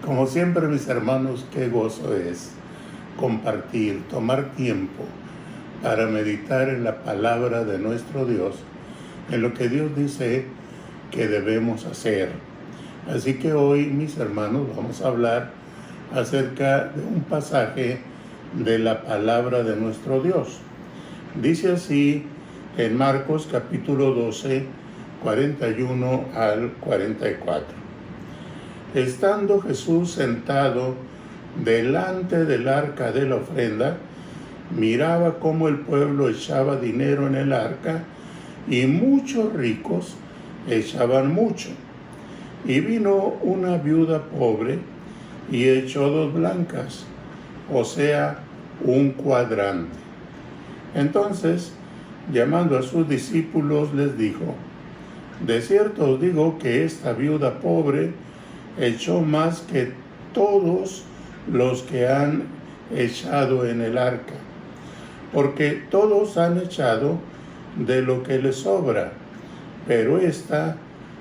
Como siempre, mis hermanos, qué gozo es compartir, tomar tiempo para meditar en la palabra de nuestro Dios, en lo que Dios dice que debemos hacer. Así que hoy, mis hermanos, vamos a hablar acerca de un pasaje de la palabra de nuestro Dios. Dice así en Marcos capítulo 12, 41 al 44. Estando Jesús sentado delante del arca de la ofrenda, miraba cómo el pueblo echaba dinero en el arca, y muchos ricos echaban mucho. Y vino una viuda pobre y echó 2 blancas, o sea, un cuadrante. Entonces, llamando a sus discípulos, les dijo: de cierto os digo que esta viuda pobre echó más que todos los que han echado en el arca, porque todos han echado de lo que les sobra, pero ésta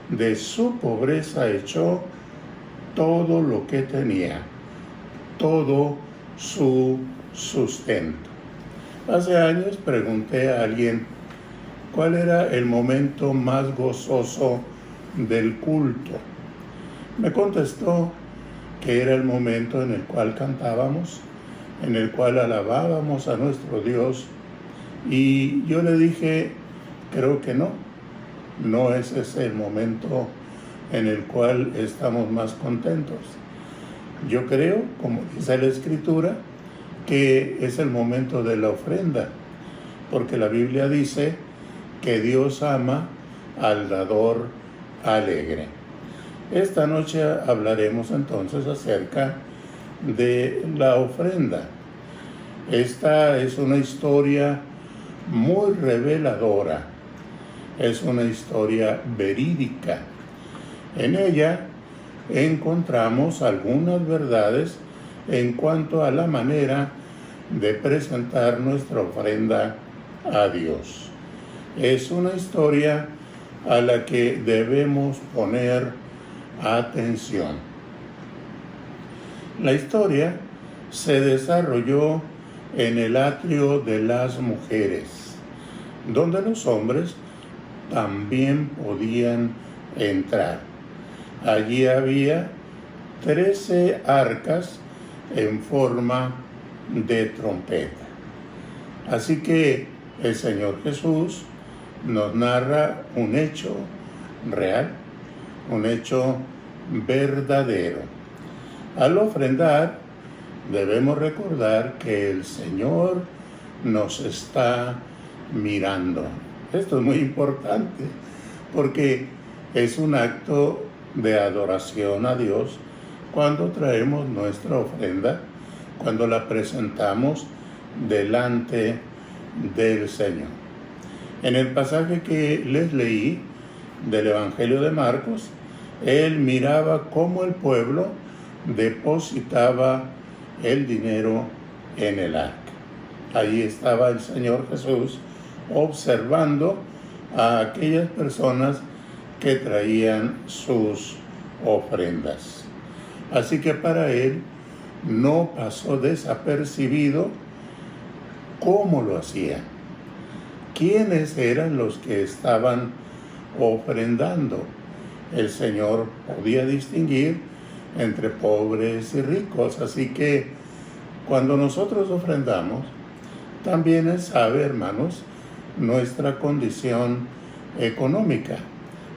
de su pobreza echó todo lo que tenía, todo su sustento. Hace años pregunté a alguien cuál era el momento más gozoso del culto. Me contestó que era el momento en el cual cantábamos, en el cual alabábamos a nuestro Dios, y yo le dije, creo que no es ese el momento en el cual estamos más contentos. Yo creo, como dice la Escritura, que es el momento de la ofrenda, porque la Biblia dice que Dios ama al dador alegre. Esta noche hablaremos entonces acerca de la ofrenda. Esta es una historia muy reveladora, es una historia verídica. En ella encontramos algunas verdades en cuanto a la manera de presentar nuestra ofrenda a Dios. Es una historia a la que debemos poner atención. La historia se desarrolló en el atrio de las mujeres, donde los hombres también podían entrar. Allí había 13 arcas en forma de trompeta. Así que el Señor Jesús nos narra un hecho real, un hecho verdadero. Al ofrendar, debemos recordar que el Señor nos está mirando. Esto es muy importante porque es un acto de adoración a Dios cuando traemos nuestra ofrenda, cuando la presentamos delante del Señor. En el pasaje que les leí del Evangelio de Marcos, él miraba cómo el pueblo depositaba el dinero en el arca. Allí estaba el Señor Jesús observando a aquellas personas que traían sus ofrendas. Así que para él no pasó desapercibido cómo lo hacía. ¿Quiénes eran los que estaban ofrendando? El Señor podía distinguir entre pobres y ricos, así que cuando nosotros ofrendamos, también Él sabe, hermanos, nuestra condición económica.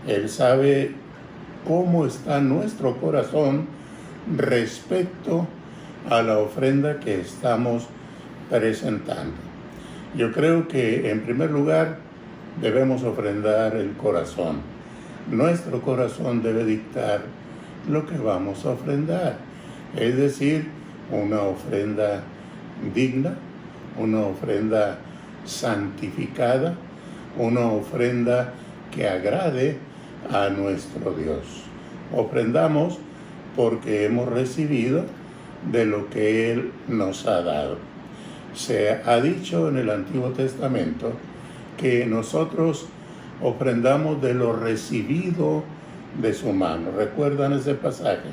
Él sabe cómo está nuestro corazón respecto a la ofrenda que estamos presentando. Yo creo que en primer lugar debemos ofrendar el corazón. Nuestro corazón debe dictar lo que vamos a ofrendar, es decir, una ofrenda digna, una ofrenda santificada, una ofrenda que agrade a nuestro Dios. Ofrendamos porque hemos recibido de lo que Él nos ha dado. Se ha dicho en el Antiguo Testamento que nosotros ofrendamos de lo recibido de su mano. ¿Recuerdan ese pasaje?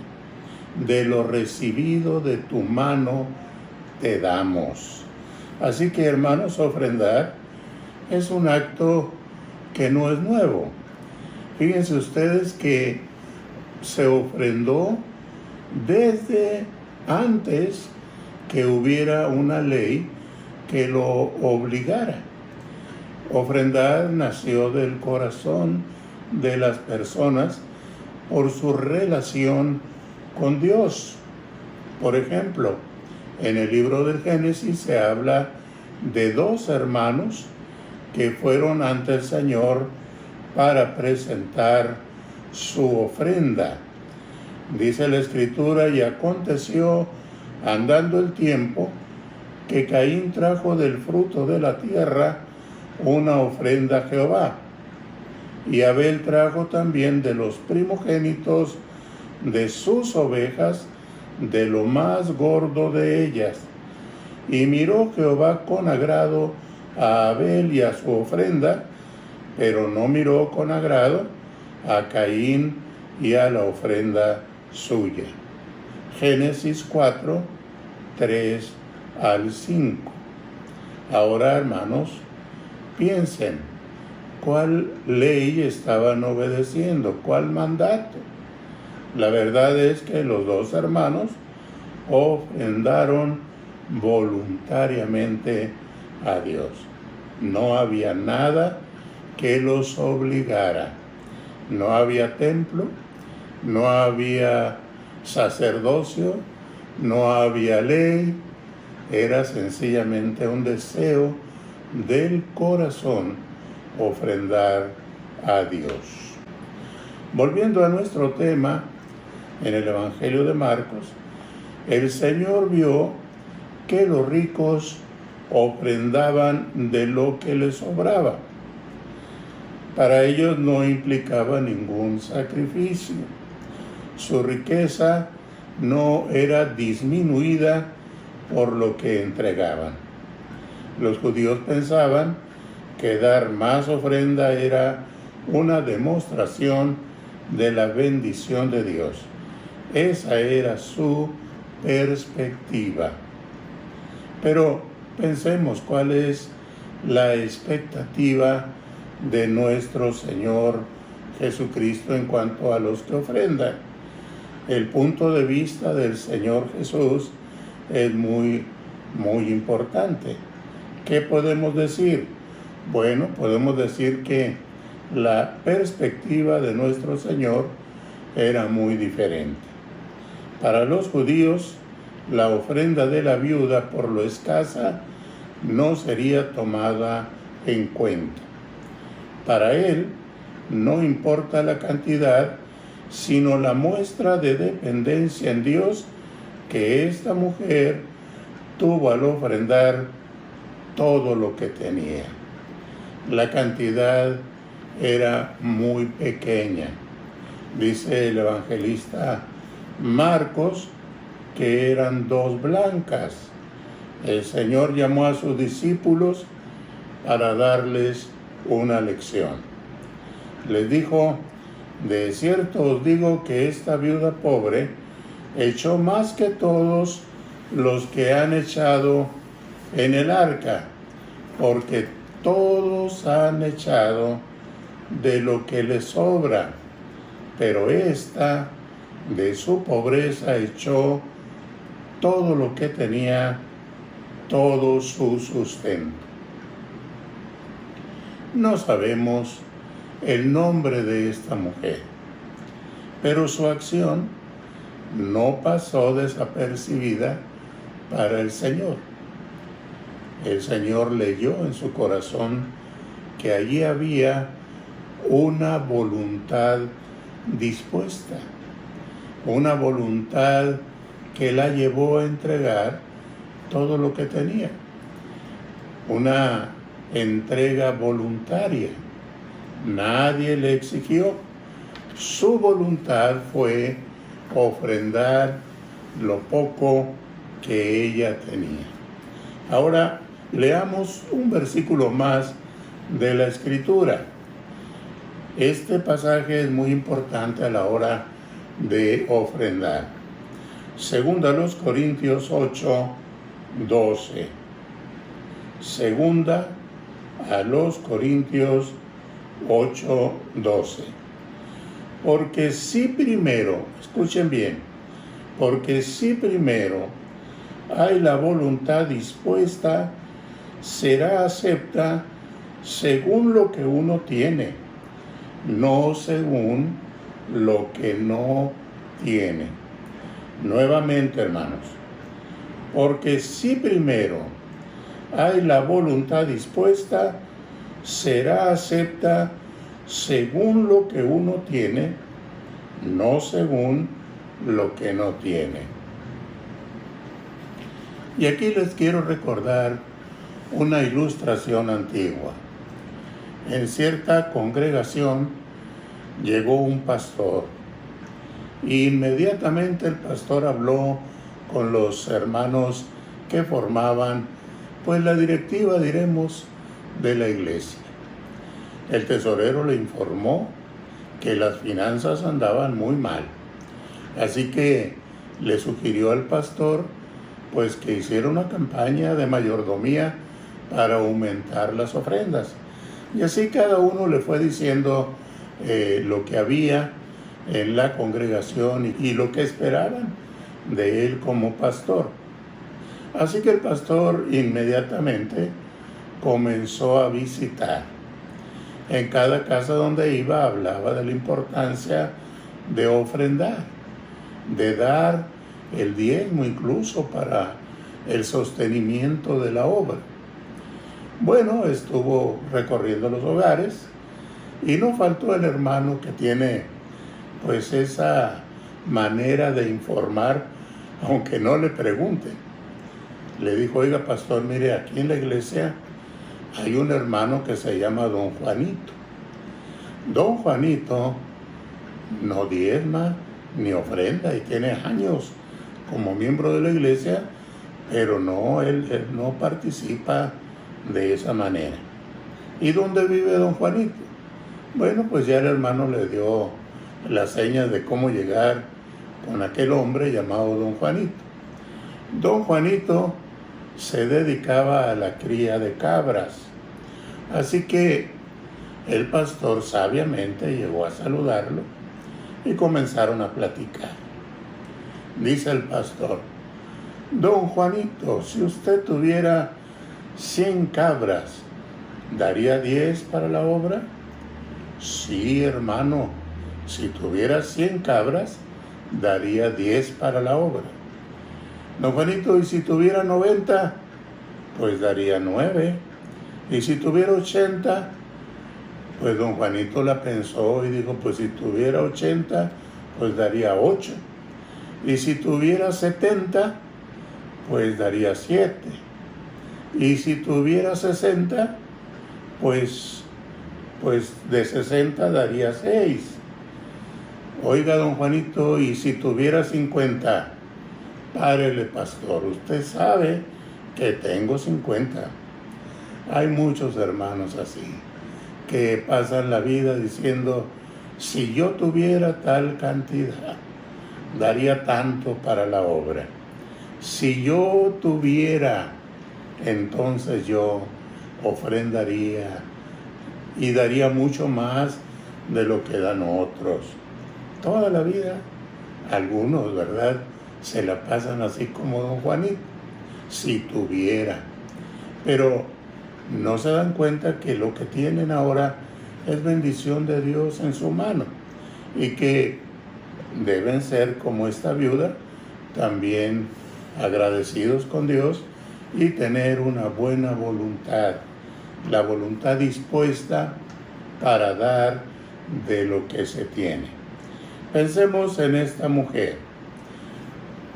de lo recibido de tu mano te damos. Así que, hermanos, ofrendar es un acto que no es nuevo. Fíjense ustedes que se ofrendó desde antes que hubiera una ley que lo obligara. Ofrendar nació del corazón de las personas por su relación con Dios. Por ejemplo, en el libro del Génesis se habla de 2 hermanos que fueron ante el Señor para presentar su ofrenda. Dice la Escritura: y aconteció, andando el tiempo, que Caín trajo del fruto de la tierra una ofrenda a Jehová, y Abel trajo también de los primogénitos de sus ovejas, de lo más gordo de ellas. Y miró Jehová con agrado a Abel y a su ofrenda, pero no miró con agrado a Caín y a la ofrenda suya. Génesis 4, 3 al 5. Ahora, hermanos, piensen, ¿cuál ley estaban obedeciendo? ¿Cuál mandato? La verdad es que los 2 hermanos ofrendaron voluntariamente a Dios. No había nada que los obligara. No había templo, no había sacerdocio, no había ley. Era sencillamente un deseo del corazón ofrendar a Dios. Volviendo a nuestro tema, en el Evangelio de Marcos, el Señor vio que los ricos ofrendaban de lo que les sobraba. Para ellos no implicaba ningún sacrificio. Su riqueza no era disminuida por lo que entregaban. Los judíos pensaban que dar más ofrenda era una demostración de la bendición de Dios. Esa era su perspectiva. Pero pensemos cuál es la expectativa de nuestro Señor Jesucristo en cuanto a los que ofrendan. El punto de vista del Señor Jesús es muy importante. ¿Qué podemos decir? Bueno, podemos decir que la perspectiva de nuestro Señor era muy diferente. Para los judíos, la ofrenda de la viuda por lo escasa no sería tomada en cuenta. Para él, no importa la cantidad, sino la muestra de dependencia en Dios que esta mujer tuvo al ofrendar todo lo que tenía. La cantidad era muy pequeña. Dice el evangelista Marcos que eran 2 blancas. El Señor llamó a sus discípulos para darles una lección. Les dijo: de cierto os digo que esta viuda pobre echó más que todos los que han echado en el arca, porque todos han echado de lo que les sobra, pero ésta de su pobreza echó todo lo que tenía, todo su sustento. No sabemos el nombre de esta mujer, pero su acción no pasó desapercibida para el Señor. El Señor leyó en su corazón que allí había una voluntad dispuesta, una voluntad que la llevó a entregar todo lo que tenía, una entrega voluntaria. Nadie le exigió. Su voluntad fue ofrendar lo poco que ella tenía. Ahora leamos un versículo más de la Escritura. Este pasaje es muy importante a la hora de ofrendar. Segunda a los Corintios 8, 12. Segunda a los Corintios 8, 12. Porque si primero, escuchen bien, porque si primero hay la voluntad dispuesta, será acepta según lo que uno tiene, no según lo que no tiene. Nuevamente, hermanos, porque si primero hay la voluntad dispuesta, será acepta según lo que uno tiene, no según lo que no tiene. Y aquí les quiero recordar una ilustración antigua. En cierta congregación llegó un pastor. Inmediatamente el pastor habló con los hermanos que formaban, pues, la directiva, diremos, de la iglesia. El tesorero le informó que las finanzas andaban muy mal. Así que le sugirió al pastor, pues, que hiciera una campaña de mayordomía para aumentar las ofrendas. Y así cada uno le fue diciendo lo que había en la congregación y lo que esperaban de él como pastor. Así que el pastor inmediatamente comenzó a visitar. En cada casa donde iba hablaba de la importancia de ofrendar, de dar el diezmo incluso para el sostenimiento de la obra. Bueno, estuvo recorriendo los hogares y no faltó el hermano que tiene, pues, esa manera de informar, aunque no le pregunten. Le dijo: oiga, pastor, mire, aquí en la iglesia hay un hermano que se llama don Juanito. Don Juanito no diezma ni ofrenda y tiene años como miembro de la iglesia, pero no, él no participa de esa manera. ¿Y dónde vive don Juanito? Bueno, pues ya el hermano le dio las señas de cómo llegar con aquel hombre llamado don Juanito. Don Juanito se dedicaba a la cría de cabras. Así que el pastor sabiamente llegó a saludarlo y comenzaron a platicar. Dice el pastor: don Juanito, si usted tuviera 100 cabras, ¿daría 10 para la obra? Sí, hermano, si tuviera 100 cabras, daría 10 para la obra. Don Juanito, ¿y si tuviera 90? Pues daría 9. ¿Y si tuviera 80? Pues don Juanito la pensó y dijo: pues si tuviera 80, pues daría 8. Y si tuviera 70, pues daría 7. Y si tuviera 60, pues de 60 daría 6. Oiga, don Juanito, y si tuviera 50, párele, pastor, usted sabe que tengo 50. Hay muchos hermanos así, que pasan la vida diciendo: si yo tuviera tal cantidad, daría tanto para la obra. Si yo tuviera, entonces yo ofrendaría y daría mucho más de lo que dan otros. Toda la vida, algunos, ¿verdad?, se la pasan así como don Juanito, si tuviera. Pero no se dan cuenta que lo que tienen ahora es bendición de Dios en su mano y que deben ser como esta viuda, también agradecidos con Dios y tener una buena voluntad, la voluntad dispuesta para dar de lo que se tiene. Pensemos en esta mujer.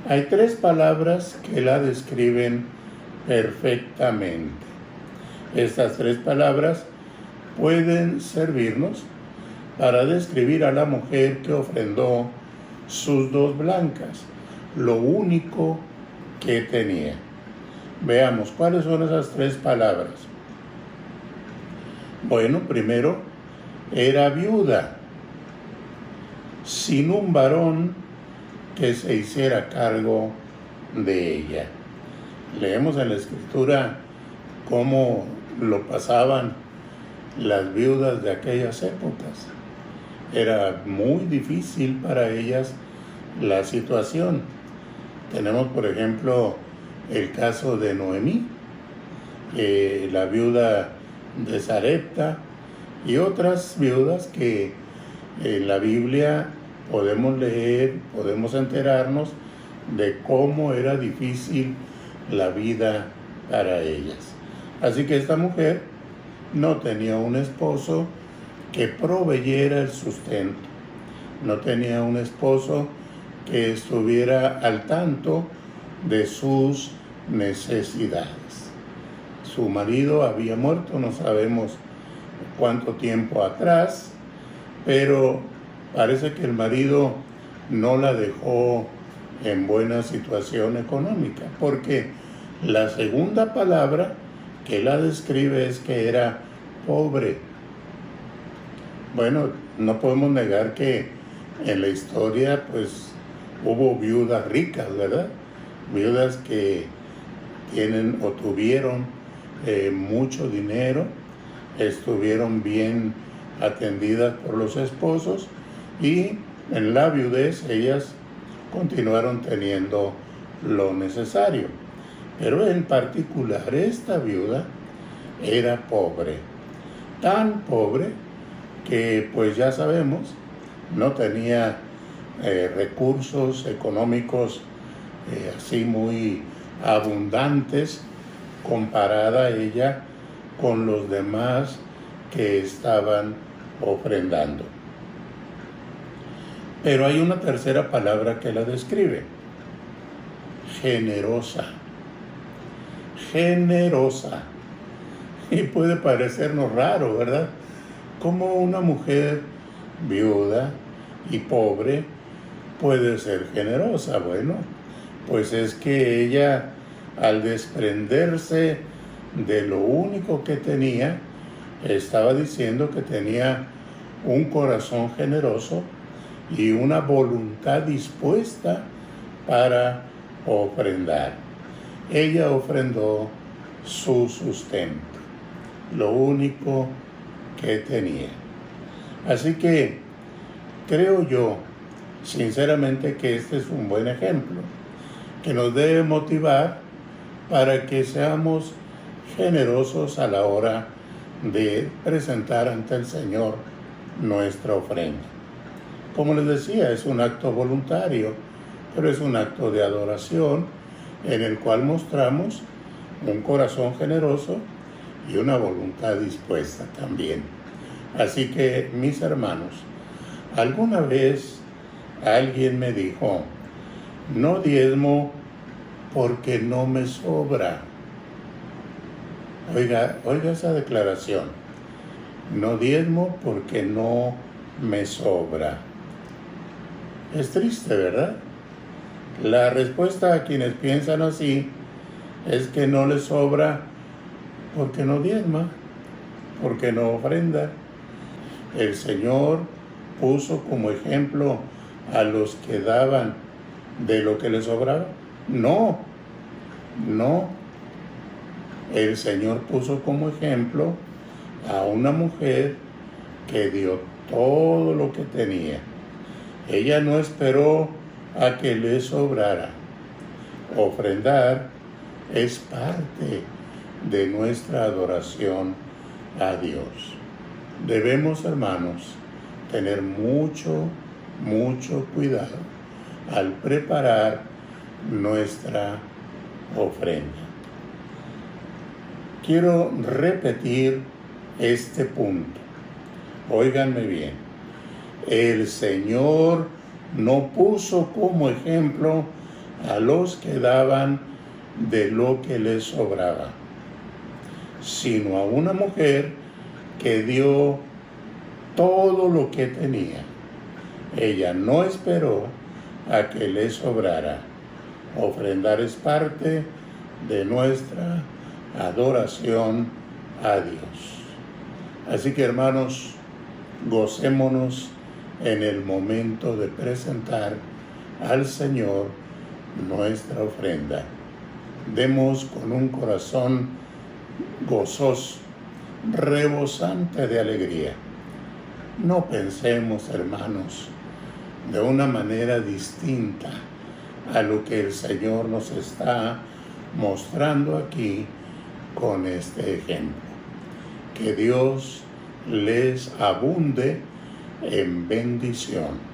Hay 3 palabras que la describen perfectamente. Estas 3 palabras pueden servirnos para describir a la mujer que ofrendó sus 2 blancas, lo único que tenía. Veamos, ¿cuáles son esas 3 palabras? Bueno, primero, era viuda, sin un varón que se hiciera cargo de ella. Leemos en la Escritura cómo lo pasaban las viudas de aquellas épocas. Era muy difícil para ellas la situación. Tenemos, por ejemplo, el caso de Noemí, la viuda de Sarepta, y otras viudas que en la Biblia podemos leer, podemos enterarnos de cómo era difícil la vida para ellas. Así que esta mujer no tenía un esposo que proveyera el sustento, no tenía un esposo que estuviera al tanto de sus necesidades. Su marido había muerto, no sabemos cuánto tiempo atrás, pero parece que el marido no la dejó en buena situación económica, porque la segunda palabra que la describe es que era pobre. Bueno, no podemos negar que en la historia pues hubo viudas ricas, ¿verdad? Viudas que tienen o tuvieron mucho dinero, estuvieron bien atendidas por los esposos y en la viudez ellas continuaron teniendo lo necesario. Pero en particular esta viuda era pobre, tan pobre que pues ya sabemos, no tenía recursos económicos así muy abundantes comparada ella con los demás que estaban ofrendando. Pero hay una tercera palabra que la describe: generosa. Generosa. Y puede parecernos raro, ¿verdad? ¿Cómo una mujer viuda y pobre puede ser generosa? Bueno, pues es que ella, al desprenderse de lo único que tenía, estaba diciendo que tenía un corazón generoso y una voluntad dispuesta para ofrendar. Ella ofrendó su sustento, lo único que tenía. Así que creo yo, sinceramente, que este es un buen ejemplo, que nos debe motivar para que seamos generosos a la hora de presentar ante el Señor nuestra ofrenda. Como les decía, es un acto voluntario, pero es un acto de adoración en el cual mostramos un corazón generoso y una voluntad dispuesta también. Así que, mis hermanos, alguna vez alguien me dijo: no diezmo porque no me sobra. Oiga esa declaración: no diezmo porque no me sobra. Es triste, ¿verdad? La respuesta a quienes piensan así es que no les sobra porque no diezma, porque no ofrenda. El Señor puso como ejemplo a los que daban de lo que les sobraba. No. El Señor puso como ejemplo a una mujer que dio todo lo que tenía. Ella no esperó a que le sobrara. Ofrendar es parte de nuestra adoración a Dios. Debemos, hermanos, tener mucho cuidado al preparar nuestra ofrenda. Quiero repetir este punto. Óiganme bien. El Señor no puso como ejemplo a los que daban de lo que les sobraba, sino a una mujer que dio todo lo que tenía. Ella no esperó a que le sobrara. Ofrendar es parte de nuestra adoración a Dios. Así que, hermanos, gocémonos en el momento de presentar al Señor nuestra ofrenda. Demos con un corazón gozoso, rebosante de alegría. No pensemos, hermanos, de una manera distinta a lo que el Señor nos está mostrando aquí con este ejemplo. Que Dios les abunde en bendición.